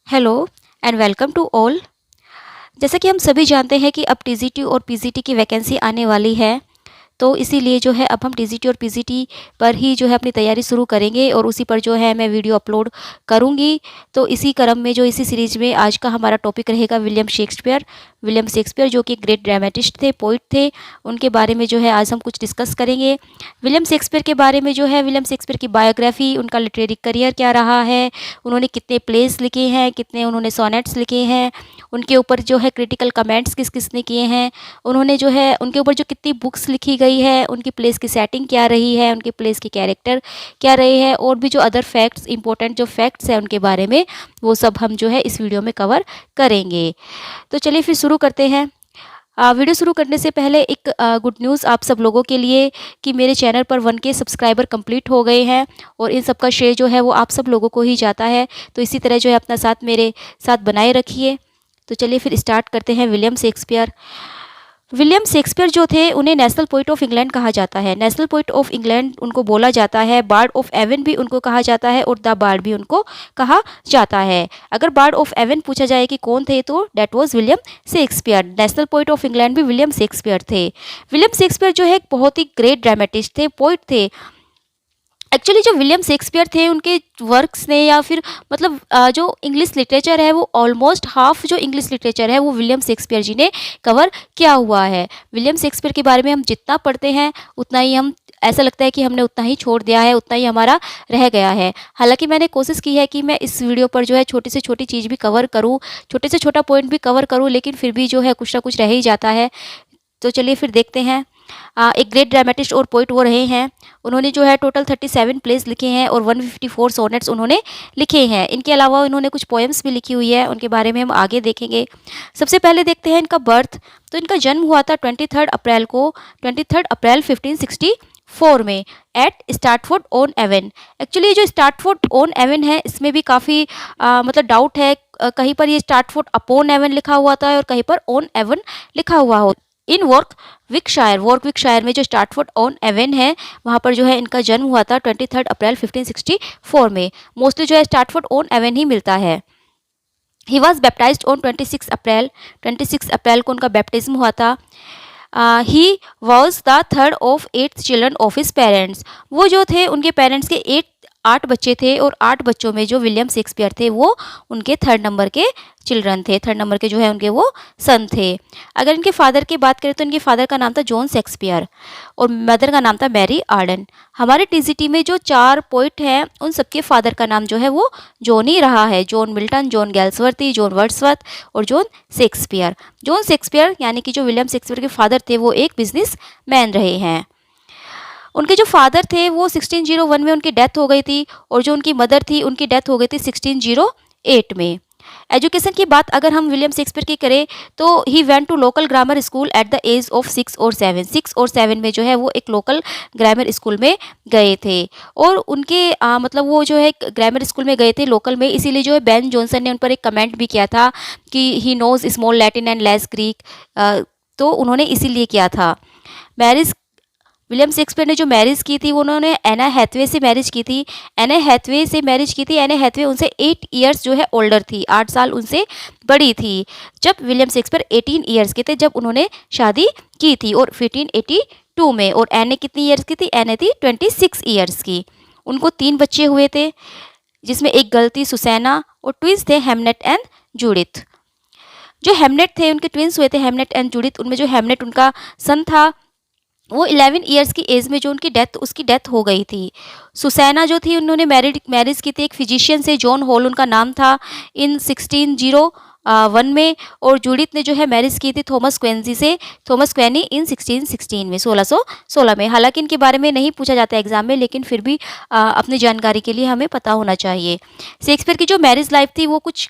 Hello and welcome to all. जैसा कि हम सभी जानते हैं कि अब टीजीटी और पीजीटी की वैकेंसी आने वाली है, तो इसीलिए जो है अब हम टीजीटी और पीजीटी पर ही जो है अपनी तैयारी शुरू करेंगे और उसी पर जो है मैं वीडियो अपलोड करूंगी। तो इसी क्रम में जो इसी सीरीज में आज का हमारा टॉपिक रहेगा विलियम शेक्सपियर जो कि ग्रेट ड्रामेटिस्ट थे, पोइट थे। उनके बारे में जो है आज हम कुछ डिस्कस करेंगे। विलियम शेक्सपियर के बारे में जो है विलियम शेक्सपियर की बायोग्राफी, उनका लिटरेरी करियर क्या रहा है, उन्होंने कितने प्लेस लिखे हैं, कितने उन्होंने सोनेट्स लिखे हैं, उनके ऊपर जो है क्रिटिकल कमेंट्स किस किस ने किए हैं, उन्होंने जो है उनके ऊपर जो कितनी बुक्स लिखी गई है, उनकी प्लेस की सेटिंग क्या रही है, उनके प्लेस की कैरेक्टर क्या रहे हैं, और भी जो अदर फैक्ट्स, इंपॉर्टेंट जो फैक्ट्स हैं उनके बारे में, वो सब हम जो है इस वीडियो में कवर करेंगे। तो चलिए फिर शुरू करते हैं। वीडियो शुरू करने से पहले एक गुड न्यूज़ आप सब लोगों के लिए कि मेरे चैनल पर 1K सब्सक्राइबर कंप्लीट हो गए हैं और इन सब का श्रेय जो है वो आप सब लोगों को ही जाता है। तो इसी तरह जो है अपना साथ मेरे साथ बनाए रखिए। तो चलिए फिर स्टार्ट करते हैं। विलियम शेक्सपियर जो थे उन्हें नेशनल पोइट ऑफ इंग्लैंड कहा जाता है। नेशनल पोइट ऑफ इंग्लैंड उनको बोला जाता है। बार्ड ऑफ एवन भी उनको कहा जाता है और द बार्ड भी उनको कहा जाता है। अगर बार्ड ऑफ एवन पूछा जाए कि कौन थे तो that was William Shakespeare. National poet of England भी विलियम शेक्सपियर थे। विलियम शेक्सपियर जो है एक बहुत ही ग्रेट ड्रामेटिस्ट थे, पोइट थे। एक्चुअली जो विलियम शेक्सपियर थे उनके वर्क्स ने या फिर मतलब जो इंग्लिश लिटरेचर है वो ऑलमोस्ट हाफ जो इंग्लिश लिटरेचर है वो विलियम शेक्सपियर जी ने कवर किया हुआ है। विलियम शेक्सपियर के बारे में हम जितना पढ़ते हैं उतना ही हम ऐसा लगता है कि हमने उतना ही छोड़ दिया है, उतना ही हमारा रह गया है। हालांकि मैंने कोशिश की है कि मैं इस वीडियो पर जो है छोटी से छोटी चीज़ भी कवर करूँ, छोटे से छोटा पॉइंट भी कवर करूँ, लेकिन फिर भी जो है कुछ ना कुछ रह ही जाता है। तो चलिए फिर देखते हैं। एक ग्रेट ड्रामेटिस्ट और पोइट वो रहे हैं। उन्होंने जो है टोटल 37 प्लेस लिखे हैं और 154 सोनेट्स उन्होंने लिखे हैं। इनके अलावा इन्होंने कुछ पोएम्स भी लिखी हुई है, उनके बारे में हम आगे देखेंगे। सबसे पहले देखते हैं इनका बर्थ। तो इनका जन्म हुआ था 23 अप्रैल 1564 में एट स्टार्टफोर्ड ऑन एवन। एक्चुअली जो स्टार्टफोर्ड ऑन एवन है इसमें भी काफ़ी मतलब डाउट है। कहीं पर ये स्टार्टफोर्ड अपॉन एवन लिखा हुआ था और कहीं पर ऑन एवन लिखा हुआ हो। इन वॉर्कविकशायर में जो स्टार्टफोर्ड ऑन एवन है वहाँ पर जो है इनका जन्म हुआ था 23 अप्रैल 1564 में। मोस्टली जो है स्टार्टफोर्ड ऑन एवन ही मिलता है। ही वॉज बैप्टाइज्ड ऑन 26 अप्रैल को उनका बैप्टिज्म हुआ था। He was the third of 8 children of his parents. वो जो थे उनके पेरेंट्स के 8 बच्चे थे और 8 बच्चों में जो विलियम शेक्सपियर थे वो उनके 3rd नंबर के चिल्ड्रन थे, 3rd नंबर के जो है उनके वो सन थे। अगर इनके फादर की बात करें तो इनके फादर का नाम था जॉन शेक्सपियर और मदर का नाम था मैरी आर्डन। हमारे टीजीटी में जो 4 पोइट हैं उन सबके फादर का नाम जो है वो जॉन ही रहा है। John Milton, John Galsworthy, John Wordsworth और जॉन शेक्सपियर। जॉन शेक्सपियर यानी कि जो विलियम शेक्सपियर के फादर थे वो एक बिजनेस मैन रहे हैं। उनके जो फादर थे वो 1601 में उनकी डेथ हो गई थी और जो उनकी मदर थी उनकी डेथ हो गई थी 1608 में। एजुकेशन की बात अगर हम विलियम शेक्सपियर की करें तो he went to local grammar school at the age of 6 और 7 में जो है वो एक लोकल ग्रामर स्कूल में गए थे। और उनके मतलब वो जो है ग्रामर स्कूल में गए थे लोकल में, इसीलिए जो है बेन जॉनसन ने उन पर एक कमेंट भी किया था कि he knows small Latin and less Greek. तो उन्होंने इसीलिए किया था। मैरिज विलियम शेक्सपियर ने जो मैरिज की थी वो उन्होंने एना हैथवे से मैरिज की थी। एना हैथवे उनसे 8 इयर्स जो है ओल्डर थी, 8 साल उनसे बड़ी थी। जब विलियम शेक्सपियर 18 इयर्स के थे जब उन्होंने शादी की थी और 1582 में। और एने कितनी इयर्स की थी? एने थी 26 इयर्स की। उनको 3 बच्चे हुए थे जिसमें एक गर्ल थी सुसैना और ट्विंस थे हेमनेट एंड जूडिथ। जो हेमनेट थे उनके ट्विंस हुए थे हेमनेट एंड जूडिथ। उनमें जो हेमनेट उनका सन था वो 11 इयर्स की एज में जो उसकी डेथ हो गई थी। सुसैना जो थी उन्होंने मैरिज की थी एक फिजिशियन से, जॉन हॉल उनका नाम था, इन 1601 में। और जूडिथ ने जो है मैरिज की थी थॉमस क्वेनी इन 1616 में, 1616 में। हालांकि इनके बारे में नहीं पूछा जाता एग्जाम में, लेकिन फिर भी अपनी जानकारी के लिए हमें पता होना चाहिए। शेक्सपियर की जो मैरिज लाइफ थी वो कुछ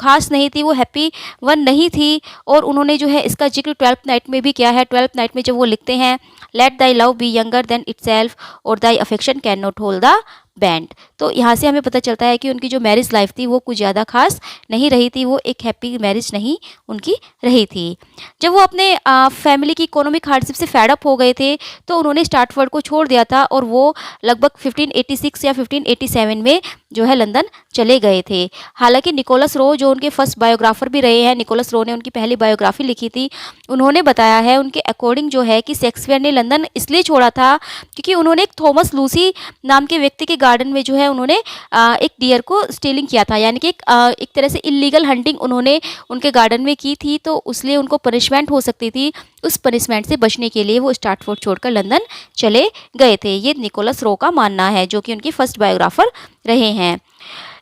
खास नहीं थी, वो हैप्पी वन नहीं थी। और उन्होंने जो है इसका जिक्र 12th नाइट में भी किया है। 12th नाइट में जब वो लिखते हैं let thy love be younger than itself और thy affection can not hold the band. तो यहाँ से हमें पता चलता है कि उनकी जो मैरिज लाइफ थी वो कुछ ज़्यादा खास नहीं रही थी, वो एक हैप्पी मैरिज नहीं उनकी रही थी। जब वो अपने फैमिली की इकोनॉमिक हार्डशिप से फेड अप हो गए थे तो उन्होंने स्टार्टफोर्ड को छोड़ दिया था और वो लगभग 1586 या 1587 में जो है लंदन चले गए थे। हालांकि निकोलस रो जो उनके फर्स्ट बायोग्राफर भी रहे हैं, निकोलस रो ने उनकी पहली बायोग्राफी लिखी थी, उन्होंने बताया है उनके अकॉर्डिंग जो है कि शेक्सपियर ने लंदन इसलिए छोड़ा था क्योंकि उन्होंने एक थॉमस लूसी नाम के व्यक्ति के गार्डन में जो है उन्होंने एक डियर को स्टीलिंग किया था, यानी कि एक तरह से इलीगल हंटिंग उन्होंने उनके गार्डन में की थी, तो इसलिए उनको पनिशमेंट हो सकती थी। उस पनिशमेंट से बचने के लिए वो स्टार्टफोर्ड छोड़कर लंदन चले गए थे। ये निकोलस रो का मानना है, जो कि उनकी फर्स्ट बायोग्राफर रहे हैं।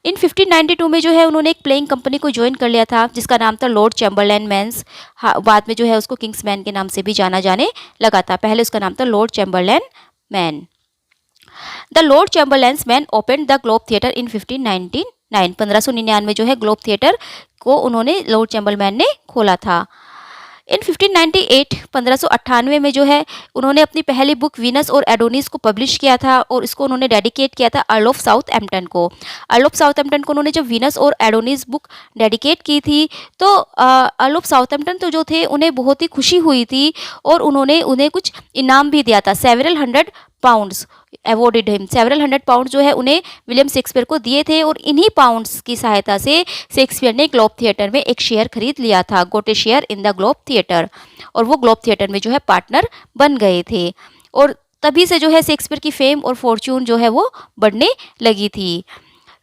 इन 1592 में जो है उन्होंने एक प्लेइंग कंपनी को ज्वाइन कर लिया था जिसका नाम था लॉर्ड चैम्बरलैन मैन्स। बाद में जो है उसको किंग्स मैन के नाम से भी जाना जाने लगा था, पहले उसका नाम था Lord Chamberlain man. The Lord Chamberlain's man open the Globe theatre in 1599 जो है ग्लोब थिएटर को उन्होंने लॉर्ड चैम्बरलैन ने खोला था। इन 1598 में जो है उन्होंने अपनी पहली बुक वीनस और एडोनिस को पब्लिश किया था और इसको उन्होंने डेडिकेट किया था अर्ल ऑफ साउथहैम्पटन को। अर्ल ऑफ साउथहैम्पटन को उन्होंने जब वीनस और एडोनिस बुक डेडिकेट की थी तो अर्ल ऑफ साउथहैम्पटन तो जो थे उन्हें बहुत ही खुशी हुई थी और उन्होंने उन्हें कुछ इनाम भी दिया था। Several hundred pounds awarded him, several hundred pound जो है उन्हें विलियम शेक्सपियर को दिए थे और इन्हीं पाउंड्स की सहायता से शेक्सपियर ने ग्लोब थिएटर में एक शेयर खरीद लिया था, got a share in the Globe theatre, और वो ग्लोब थिएटर में जो है पार्टनर बन गए थे और तभी से जो है शेक्सपियर की फेम और फॉर्च्यून जो है वो बढ़ने लगी थी।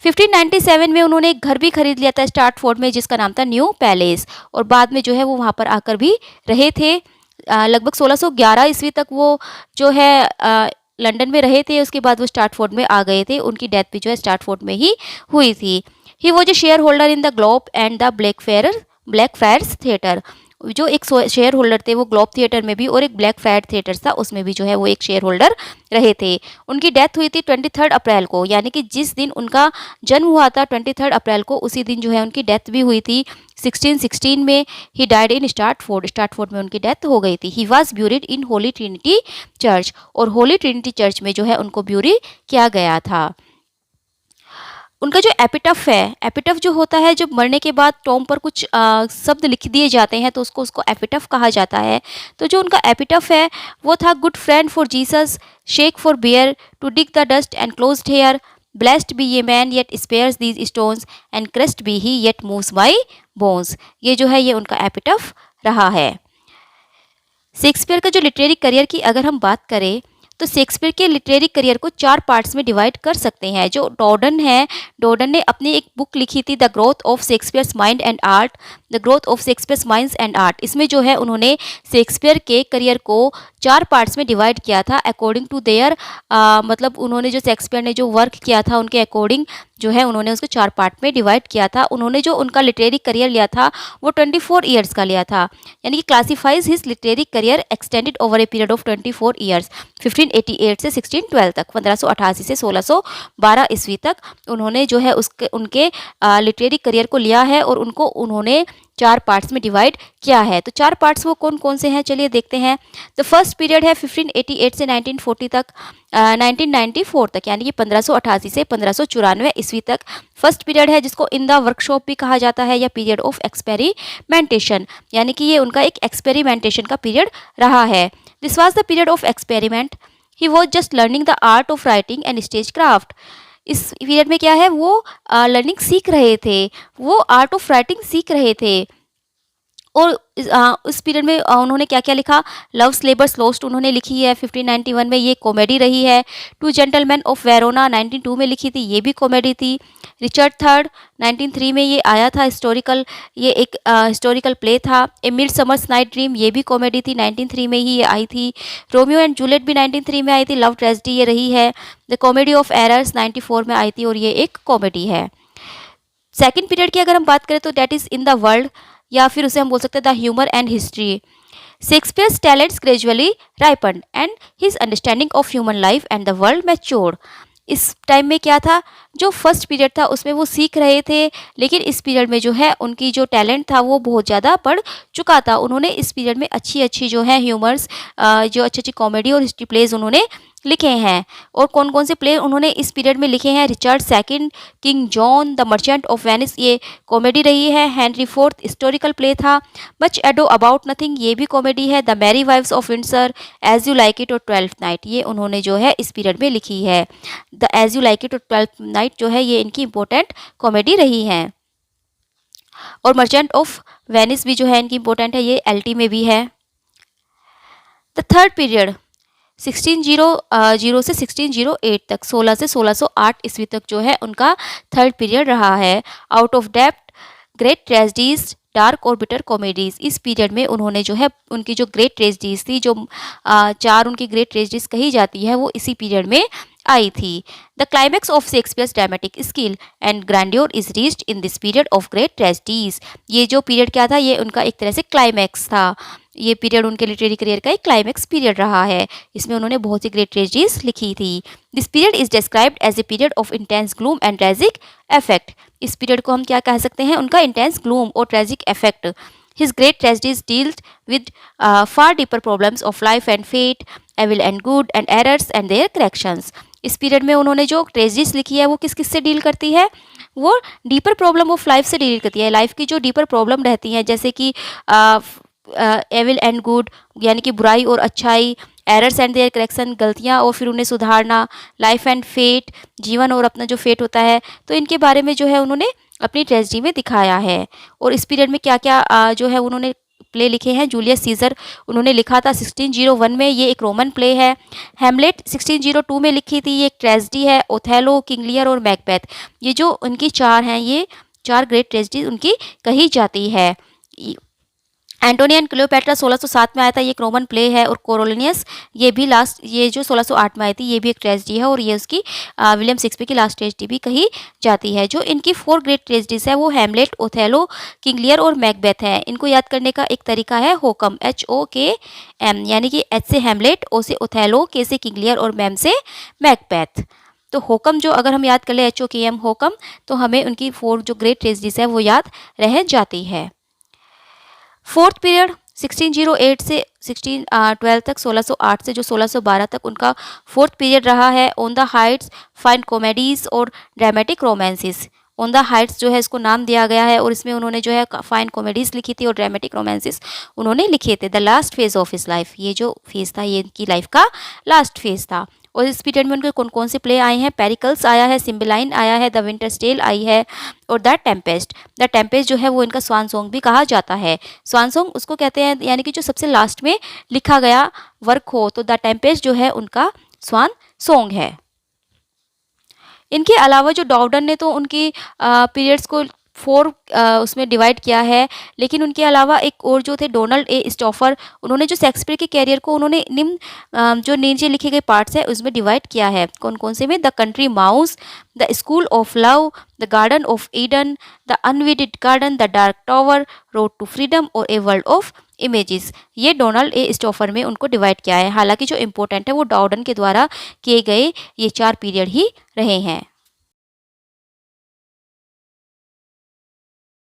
1597 में उन्होंने एक घर भी खरीद लिया था स्टार्टफोर्ड में जिसका नाम था न्यू पैलेस, और बाद में जो है वो वहाँ पर आकर भी रहे थे। लगभग 1611 ईस्वी तक वो जो है लंदन में रहे थे, उसके बाद वो स्टार्टफोर्ड में आ गए थे। उनकी डेथ भी जो है स्टार्टफोर्ड में ही हुई थी। He was a share holder in the Globe and the Blackfriars theatre. जो एक शेयर होल्डर थे वो ग्लोब थिएटर में भी और एक ब्लैकफ्रायर थिएटर था उसमें भी जो है वो एक शेयर होल्डर रहे थे। उनकी डेथ हुई थी 23 अप्रैल को, यानी कि जिस दिन उनका जन्म हुआ था 23 अप्रैल को उसी दिन जो है उनकी डेथ भी हुई थी 1616 में। ही डाइड इन स्टार्टफोर्ड में उनकी डेथ हो गई थी। He was buried in Holi Trinity church, और होली ट्रिनिटी चर्च में जो है उनको ब्यूरी किया गया था। उनका जो एपिटफ है, एपिटफ जो होता है जब मरने के बाद टॉम पर कुछ शब्द लिख दिए जाते हैं तो उसको एपिटफ कहा जाता है। तो जो उनका एपिटफ है वो था good friend for Jesus, sake forbear, to dig the dust enclosed here, blessed be ye man yet spares these stones and cursed be he yet moves my bones. ये जो है ये उनका एपिटफ रहा है। शेक्सपियर का जो literary career की अगर हम बात करें तो शेक्सपियर के लिटरेरी करियर को 4 पार्ट्स में डिवाइड कर सकते हैं। जो डॉर्डन है, डॉर्डन ने अपनी एक बुक लिखी थी the growth of Shakespeare's mind and art, the growth of Shakespeare's minds and art. इसमें जो है उन्होंने शेक्सपियर के करियर को 4 पार्ट्स में डिवाइड किया था अकॉर्डिंग टू देयर, मतलब उन्होंने जो शेक्सपियर ने जो वर्क किया था उनके अकॉर्डिंग जो है उन्होंने उसको 4 पार्ट में डिवाइड किया था। उन्होंने जो उनका लिटरेरी करियर लिया था वो 24 ईयर्स का लिया था, यानी कि classifies his literary career extended over A period of 24 years 1588 से 1612 तक, 1588 से 1612 ईस्वी तक उन्होंने जो है उनके लिटरेरी करियर को लिया है और उनको उन्होंने 4 पार्ट्स में डिवाइड किया है। तो 4 पार्ट्स वो कौन कौन से हैं चलिए देखते हैं। तो फर्स्ट पीरियड है 1588 से 1940 तक, 1994 तक, यानी कि 1588 से 1594 ईस्वी तक फर्स्ट पीरियड है जिसको इन द वर्कशॉप भी कहा जाता है या पीरियड ऑफ एक्सपेरिमेंटेशन, यानी कि ये उनका एक एक्सपेरिमेंटेशन का पीरियड रहा है। This was the period of experiment. He was just learning the art of writing and stage craft. इस पीरियड में क्या है वो लर्निंग सीख रहे थे, वो आर्ट ऑफ राइटिंग सीख रहे थे। और उस पीरियड में उन्होंने क्या क्या लिखा, लव्स लेबर्स लॉस्ट उन्होंने लिखी है 1591 में, ये कॉमेडी रही है। टू जेंटलमैन ऑफ वेरोना 1902 में लिखी थी, ये भी कॉमेडी थी। रिचर्ड थर्ड 1903 में ये आया था हिस्टोरिकल, ये एक हिस्टोरिकल प्ले था। ए मिड समर्स नाइट ड्रीम ये भी कॉमेडी थी, 1903 में ही ये आई थी। रोमियो एंड जूलियट भी 1903 में आई थी। लव ट्रेजेडी ये रही है। द कॉमेडी ऑफ एरर्स 94 में आई थी और ये एक कॉमेडी है। सेकेंड पीरियड की अगर हम बात करें तो that is in the world, या फिर उसे हम बोल सकते हैं the humour and history. Shakespeare's talents gradually ripened and his understanding of human life and the world matured. इस टाइम में क्या था, जो फर्स्ट पीरियड था उसमें वो सीख रहे थे, लेकिन इस पीरियड में जो है उनकी जो टैलेंट था वो बहुत ज़्यादा बढ़ चुका था। उन्होंने इस पीरियड में अच्छी अच्छी जो है ह्यूमर्स, जो अच्छी अच्छी कॉमेडी और हिस्ट्री प्लेज उन्होंने लिखे हैं। और कौन कौन से प्ले उन्होंने इस पीरियड में लिखे हैं? Richard second, king John, the merchant of Venice ये कॉमेडी रही है। हेनरी फोर्थ हिस्टोरिकल प्ले था। मच एडो अबाउट नथिंग ये भी कॉमेडी है। The merry wives of Windsor, as you like it और ट्वेल्थ नाइट ये उन्होंने जो है इस पीरियड में लिखी है। The as you like it और ट्वेल्थ नाइट जो है ये इनकी इंपॉर्टेंट कॉमेडी रही है। और मर्चेंट ऑफ वेनिस भी जो है इनकी इंपॉर्टेंट है, ये एल्टी में भी है। द थर्ड पीरियड 1600 से 1608 तक, 16 से 1608 ईस्वी तक जो है उनका थर्ड पीरियड रहा है। Out of depth, great tragedies, dark और बिटर कॉमेडीज इस पीरियड में उन्होंने जो है उनकी जो ग्रेट ट्रेजेडीज थी, जो चार उनकी ग्रेट ट्रेजेडीज कही जाती है, वो इसी पीरियड में आई थी। The climax of Shakespeare's dramatic skill and grandeur is reached in this period of great tragedies. ये जो पीरियड क्या था, ये उनका एक तरह से क्लाइमैक्स था। ये पीरियड उनके लिटरेरी करियर का एक क्लाइमैक्स पीरियड रहा है। इसमें उन्होंने बहुत सी ग्रेट ट्रेजेडीज लिखी थी। This period is described as a period of intense gloom and tragic effect. इस पीरियड को हम क्या कह सकते हैं? उनका इंटेंस ग्लूम और tragic effect. His great tragedies dealt with far deeper problems of life and fate, evil and good, and errors and their corrections. इस पीरियड में उन्होंने जो ट्रेजेडीज लिखी है वो किस किस से डील करती है? वो डीपर प्रॉब्लम ऑफ लाइफ से डील करती है। लाइफ की जो डीपर प्रॉब्लम रहती हैं, जैसे कि एविल एंड गुड यानी कि बुराई और अच्छाई, एरर्स एंड देयर करेक्शन गलतियाँ और फिर उन्हें सुधारना, लाइफ एंड फेट जीवन और अपना जो फेट होता है, तो इनके बारे में जो है उन्होंने अपनी ट्रेजेडी में दिखाया है। और इस पीरियड में क्या क्या जो है उन्होंने प्ले लिखे हैं? जूलियस सीजर उन्होंने लिखा था 1601 में, ये एक रोमन प्ले है। हेमलेट 1602 में लिखी थी, ये एक ट्रेजेडी है। ओथेलो, किंग लियर और मैकबेथ ये जो उनकी चार हैं, ये चार ग्रेट ट्रेजेडी उनकी कही जाती है। एंटोनिया एंड क्लियोपैट्रा 1607 में आया था, ये एक रोमन प्ले है। और कोरोलिनियस ये भी लास्ट, ये जो 1608 में आई थी, ये भी एक ट्रेजेडी है और ये उसकी विलियम शेक्सपियर की लास्ट ट्रेजेडी भी कही जाती है। जो इनकी फोर ग्रेट ट्रेजेडीज है वो हेमलेट, ओथेलो, किंग लियर और मैकबेथ है। इनको याद करने का एक तरीका है होकम, HOKM, यानी कि H से हेमलेट, O से ओथेलो, K से किंग लियर और मैम से मैकबेथ। तो होकम जो अगर हम याद कर ले HOKM होकम, तो हमें उनकी फोर जो ग्रेट ट्रेजेडीज है वो याद रह जाती है। फोर्थ पीरियड 1608 से 1612 तक, 1608 से जो 1612 तक उनका फोर्थ पीरियड रहा है। On the heights, fine comedies और dramatic romances. On the heights जो है इसको नाम दिया गया है और इसमें उन्होंने जो है फाइन कॉमेडीज लिखी थी और ड्रामेटिक रोमांसिस उन्होंने लिखे थे। The last phase of his life, ये जो फेज था ये इनकी लाइफ का लास्ट फेज था। और इस पीरियड में उनके कौन कौन से प्ले आए हैं? पेरिकल्स आया है, सिम्बलाइन आया है, द विंटर्स टेल आई है और द टेम्पेस्ट। द टेम्पेस्ट जो है वो इनका स्वान सॉन्ग भी कहा जाता है। स्वान सॉन्ग उसको कहते हैं यानी कि जो सबसे लास्ट में लिखा गया वर्क हो, तो द टेम्पेस्ट जो है उनका स्वान सॉन्ग है। इनके अलावा जो डॉवडन ने तो उनकी पीरियड्स को फोर उसमें डिवाइड किया है, लेकिन उनके अलावा एक और जो थे डोनाल्ड ए स्टॉफर, उन्होंने जो शेक्सपियर के कैरियर को उन्होंने निम्न जो नीचे लिखे गए पार्ट्स है उसमें डिवाइड किया है। कौन कौन से में? The country mouse, the school of love, the garden of Eden, the unweeded garden, the dark tower, road to freedom और ए वर्ल्ड ऑफ इमेजेस। ये डोनाल्ड ए स्टॉफर में उनको डिवाइड किया है। हालांकि जो इम्पोर्टेंट है वो डॉवडन के द्वारा किए गए ये चार पीरियड ही रहे हैं।